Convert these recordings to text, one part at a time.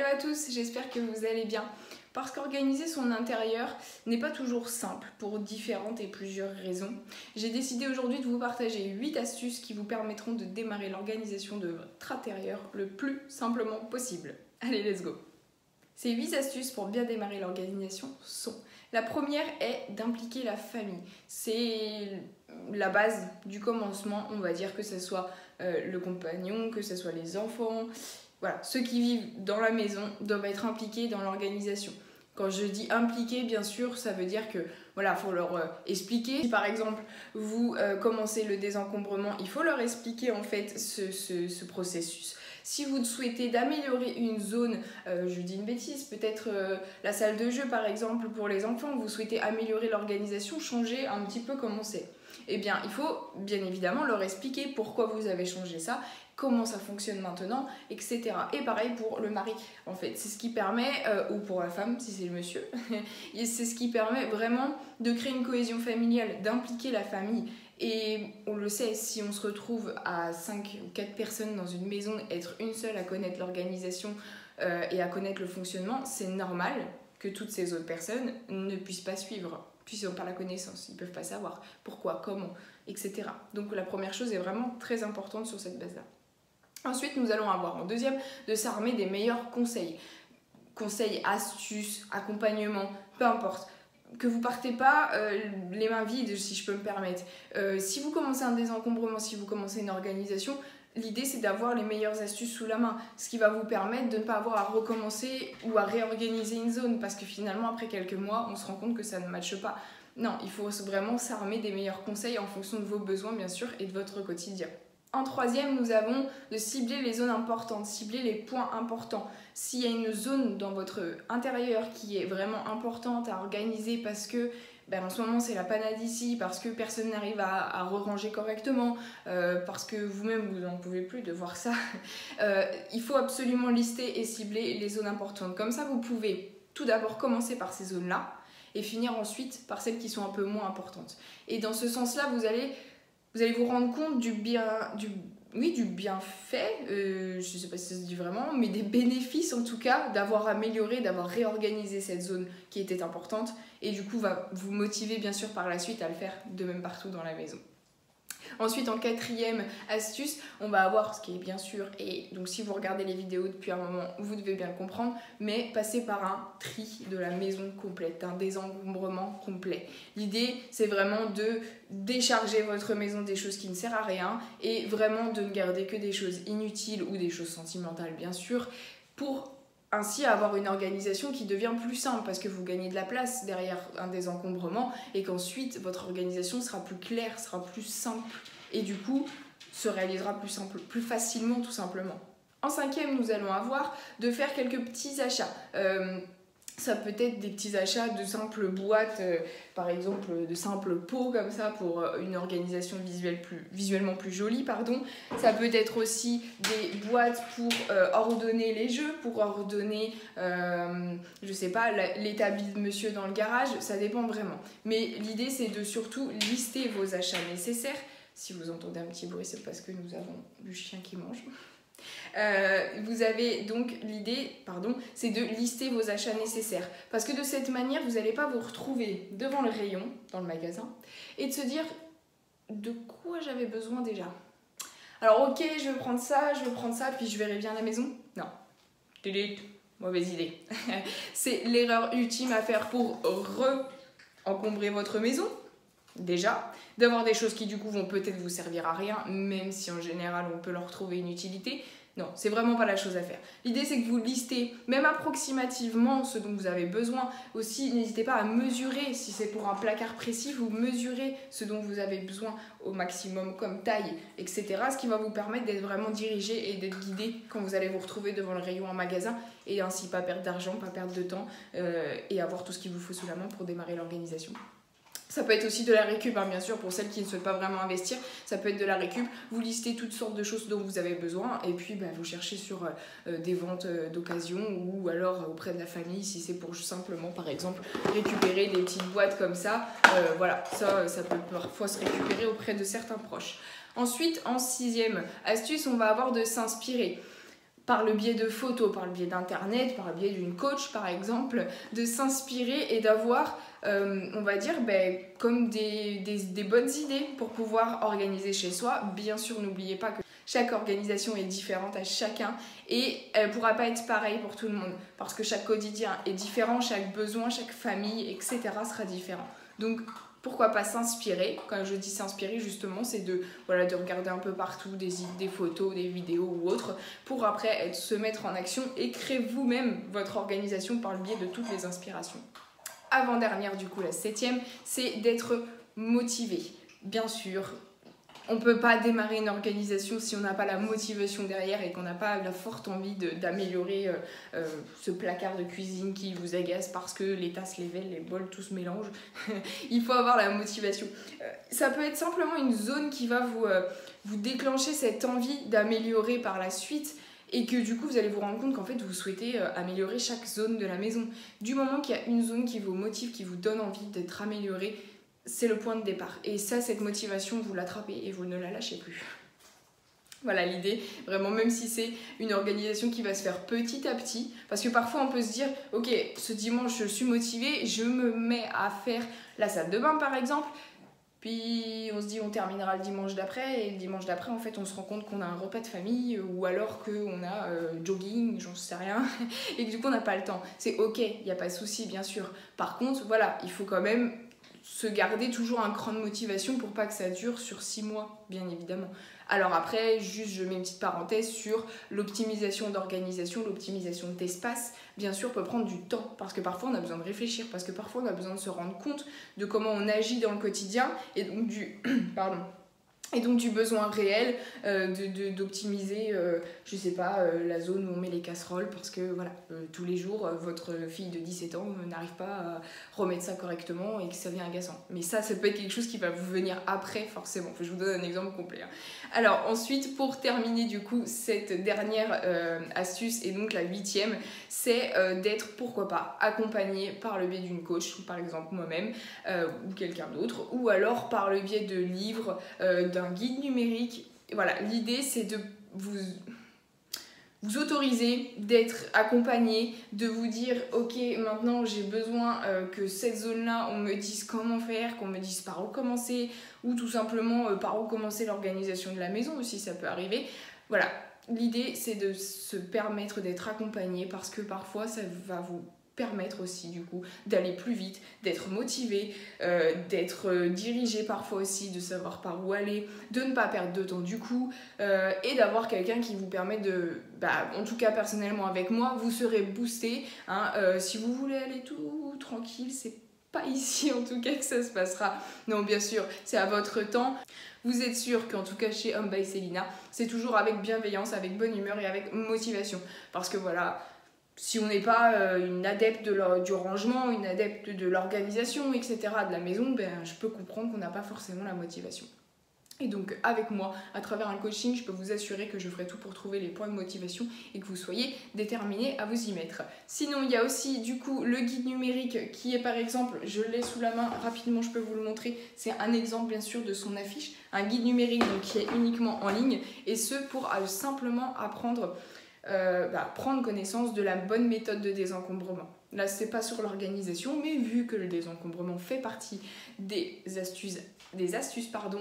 à tous, j'espère que vous allez bien. Parce qu'organiser son intérieur n'est pas toujours simple pour différentes et plusieurs raisons. J'ai décidé aujourd'hui de vous partager 8 astuces qui vous permettront de démarrer l'organisation de votre intérieur le plus simplement possible. Allez, let's go! Ces 8 astuces pour bien démarrer l'organisation sont: la première est d'impliquer la famille. C'est la base du commencement, on va dire, que ce soit le compagnon, que ce soit les enfants. Voilà, ceux qui vivent dans la maison doivent être impliqués dans l'organisation. Quand je dis impliqués, bien sûr, ça veut dire que voilà, faut leur expliquer. Si par exemple vous commencez le désencombrement, il faut leur expliquer en fait ce processus. Si vous souhaitez d'améliorer une zone, je dis une bêtise, peut-être la salle de jeu par exemple pour les enfants, vous souhaitez améliorer l'organisation, changer un petit peu comment c'est. Eh bien, il faut bien évidemment leur expliquer pourquoi vous avez changé ça, comment ça fonctionne maintenant, etc. Et pareil pour le mari, en fait. C'est ce qui permet, ou pour la femme, si c'est le monsieur, c'est ce qui permet vraiment de créer une cohésion familiale, d'impliquer la famille. Et on le sait, si on se retrouve à 5 ou 4 personnes dans une maison, être une seule à connaître l'organisation et à connaître le fonctionnement, c'est normal que toutes ces autres personnes ne puissent pas suivre, puisqu'ils n'ont pas la connaissance, ils ne peuvent pas savoir pourquoi, comment, etc. Donc la première chose est vraiment très importante sur cette base-là. Ensuite, nous allons avoir en deuxième de s'armer des meilleurs conseils. Conseils, astuces, accompagnement, peu importe. Que vous partez pas les mains vides, si je peux me permettre. Si vous commencez un désencombrement, si vous commencez une organisation, l'idée c'est d'avoir les meilleures astuces sous la main, ce qui va vous permettre de ne pas avoir à recommencer ou à réorganiser une zone, parce que finalement après quelques mois, on se rend compte que ça ne matche pas. Non, il faut vraiment s'armer des meilleurs conseils en fonction de vos besoins bien sûr et de votre quotidien. En troisième, nous avons de cibler les zones importantes, cibler les points importants. S'il y a une zone dans votre intérieur qui est vraiment importante à organiser parce que en ce moment c'est la panade ici, parce que personne n'arrive à ranger correctement, parce que vous-même vous n'en pouvez plus de voir ça, il faut absolument lister et cibler les zones importantes. Comme ça vous pouvez tout d'abord commencer par ces zones-là et finir ensuite par celles qui sont un peu moins importantes. Et dans ce sens-là, vous allez vous rendre compte du bienfait, je ne sais pas si ça se dit vraiment, mais des bénéfices en tout cas d'avoir amélioré, d'avoir réorganisé cette zone qui était importante et du coup va vous motiver bien sûr par la suite à le faire de même partout dans la maison. Ensuite, en quatrième astuce, on va avoir ce qui est bien sûr, et donc si vous regardez les vidéos depuis un moment, vous devez bien le comprendre, mais passer par un tri de la maison complète, un désencombrement complet. L'idée, c'est vraiment de décharger votre maison des choses qui ne servent à rien et vraiment de ne garder que des choses inutiles ou des choses sentimentales bien sûr, pour ainsi avoir une organisation qui devient plus simple parce que vous gagnez de la place derrière un désencombrement et qu'ensuite votre organisation sera plus claire, sera plus simple et du coup se réalisera plus facilement tout simplement. En cinquième, nous allons avoir de faire quelques petits achats. Ça peut être des petits achats de simples boîtes, par exemple de simples pots comme ça pour une organisation visuellement plus jolie. Ça peut être aussi des boîtes pour ordonner les jeux, pour ordonner, je sais pas, l'établi de monsieur dans le garage, ça dépend vraiment. Mais l'idée c'est de surtout lister vos achats nécessaires. Si vous entendez un petit bruit, c'est parce que nous avons du chien qui mange. Vous avez donc l'idée, c'est de lister vos achats nécessaires parce que de cette manière vous n'allez pas vous retrouver devant le rayon dans le magasin et de se dire de quoi j'avais besoin déjà. Alors ok, je vais prendre ça, puis je verrai bien à la maison. Non, mauvaise idée. C'est l'erreur ultime à faire pour encombrer votre maison. Déjà, d'avoir des choses qui du coup vont peut-être vous servir à rien, même si en général on peut leur trouver une utilité. Non, c'est vraiment pas la chose à faire. L'idée c'est que vous listez même approximativement ce dont vous avez besoin. Aussi, n'hésitez pas à mesurer, si c'est pour un placard précis, vous mesurez ce dont vous avez besoin au maximum comme taille, etc. Ce qui va vous permettre d'être vraiment dirigé et d'être guidé quand vous allez vous retrouver devant le rayon en magasin et ainsi pas perdre d'argent, pas perdre de temps et avoir tout ce qu'il vous faut sous la main pour démarrer l'organisation. Ça peut être aussi de la récup, bien sûr, pour celles qui ne souhaitent pas vraiment investir. Ça peut être de la récup. Vous listez toutes sortes de choses dont vous avez besoin et puis vous cherchez sur des ventes d'occasion ou alors auprès de la famille si c'est pour simplement, par exemple, récupérer des petites boîtes comme ça. Voilà, ça peut parfois se récupérer auprès de certains proches. Ensuite, en sixième astuce, on va avoir de s'inspirer. par le biais de photos, par le biais d'internet, par le biais d'une coach par exemple, de s'inspirer et d'avoir, on va dire, comme des bonnes idées pour pouvoir organiser chez soi. Bien sûr, n'oubliez pas que chaque organisation est différente à chacun et elle ne pourra pas être pareille pour tout le monde parce que chaque quotidien est différent, chaque besoin, chaque famille, etc. sera différent. Donc, pourquoi pas s'inspirer? Quand je dis s'inspirer, justement, c'est de regarder un peu partout des photos, des vidéos ou autres, pour après se mettre en action et créer vous-même votre organisation par le biais de toutes les inspirations. Avant-dernière, du coup, la 7e, c'est d'être motivé. Bien sûr, on ne peut pas démarrer une organisation si on n'a pas la motivation derrière et qu'on n'a pas la forte envie d'améliorer ce placard de cuisine qui vous agace parce que les tasses, les verres, les bols, tout se mélange. Il faut avoir la motivation. Ça peut être simplement une zone qui va vous déclencher cette envie d'améliorer par la suite et que du coup vous allez vous rendre compte qu'en fait vous souhaitez améliorer chaque zone de la maison. Du moment qu'il y a une zone qui vous motive, qui vous donne envie d'être améliorée, c'est le point de départ. Et ça, cette motivation, vous l'attrapez et vous ne la lâchez plus. Voilà l'idée, vraiment, même si c'est une organisation qui va se faire petit à petit, parce que parfois on peut se dire, ok, ce dimanche je suis motivée, je me mets à faire la salle de bain par exemple, puis on se dit on terminera le dimanche d'après, et le dimanche d'après en fait on se rend compte qu'on a un repas de famille, ou alors qu'on a jogging, j'en sais rien, et que du coup on n'a pas le temps. C'est ok, il n'y a pas de souci bien sûr. Par contre, voilà, il faut quand même se garder toujours un cran de motivation pour pas que ça dure sur 6 mois, bien évidemment. Alors après, juste je mets une petite parenthèse sur l'optimisation d'organisation, l'optimisation d'espace, bien sûr peut prendre du temps, parce que parfois on a besoin de réfléchir, parce que parfois on a besoin de se rendre compte de comment on agit dans le quotidien, et donc du besoin réel d'optimiser, je sais pas, la zone où on met les casseroles, parce que voilà, tous les jours, votre fille de 17 ans n'arrive pas à remettre ça correctement et que ça devient agaçant. Mais ça peut être quelque chose qui va vous venir après, forcément. Je vous donne un exemple complet. Alors ensuite, pour terminer du coup cette dernière astuce, et donc la 8e, c'est d'être, pourquoi pas, accompagné par le biais d'une coach, par exemple moi-même, ou quelqu'un d'autre, ou alors par le biais de livres, d'un guide numérique. Voilà, l'idée c'est de vous autoriser, d'être accompagné, de vous dire ok, maintenant j'ai besoin que cette zone là on me dise comment faire, qu'on me dise par où commencer, ou tout simplement par où commencer l'organisation de la maison aussi, ça peut arriver. Voilà, l'idée c'est de se permettre d'être accompagné, parce que parfois ça va vous permettre aussi du coup d'aller plus vite, d'être motivé, d'être dirigé parfois aussi, de savoir par où aller, de ne pas perdre de temps du coup, et d'avoir quelqu'un qui vous permet de, en tout cas personnellement avec moi, vous serez boosté, hein, si vous voulez aller tout tranquille, c'est pas ici en tout cas que ça se passera. Non, bien sûr, c'est à votre temps. Vous êtes sûr qu'en tout cas chez Home by Célina, c'est toujours avec bienveillance, avec bonne humeur et avec motivation, parce que voilà, si on n'est pas une adepte du rangement, une adepte de l'organisation, etc. de la maison, je peux comprendre qu'on n'a pas forcément la motivation. Et donc avec moi, à travers un coaching, je peux vous assurer que je ferai tout pour trouver les points de motivation et que vous soyez déterminés à vous y mettre. Sinon, il y a aussi du coup le guide numérique qui est par exemple, je l'ai sous la main, rapidement je peux vous le montrer, c'est un exemple bien sûr de son affiche, un guide numérique donc, qui est uniquement en ligne, et ce pour simplement apprendre prendre connaissance de la bonne méthode de désencombrement. Là, c'est pas sur l'organisation, mais vu que le désencombrement fait partie des astuces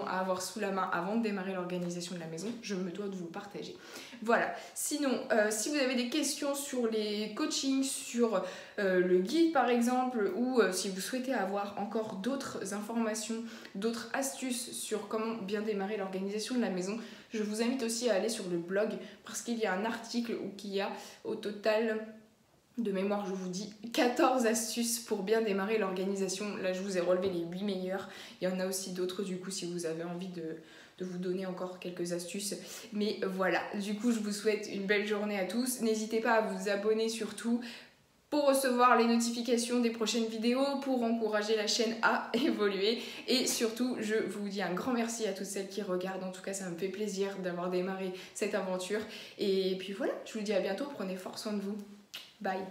à avoir sous la main avant de démarrer l'organisation de la maison, je me dois de vous le partager. Voilà. Sinon, si vous avez des questions sur les coachings, sur le guide par exemple, ou si vous souhaitez avoir encore d'autres informations, d'autres astuces sur comment bien démarrer l'organisation de la maison, je vous invite aussi à aller sur le blog, parce qu'il y a un article où il y a au total, de mémoire je vous dis, 14 astuces pour bien démarrer l'organisation. Là je vous ai relevé les 8 meilleures, il y en a aussi d'autres du coup si vous avez envie de vous donner encore quelques astuces. Mais voilà, du coup je vous souhaite une belle journée à tous, n'hésitez pas à vous abonner surtout, pour recevoir les notifications des prochaines vidéos, pour encourager la chaîne à évoluer. Et surtout, je vous dis un grand merci à toutes celles qui regardent. En tout cas, ça me fait plaisir d'avoir démarré cette aventure. Et puis voilà, je vous dis à bientôt. Prenez fort soin de vous. Bye.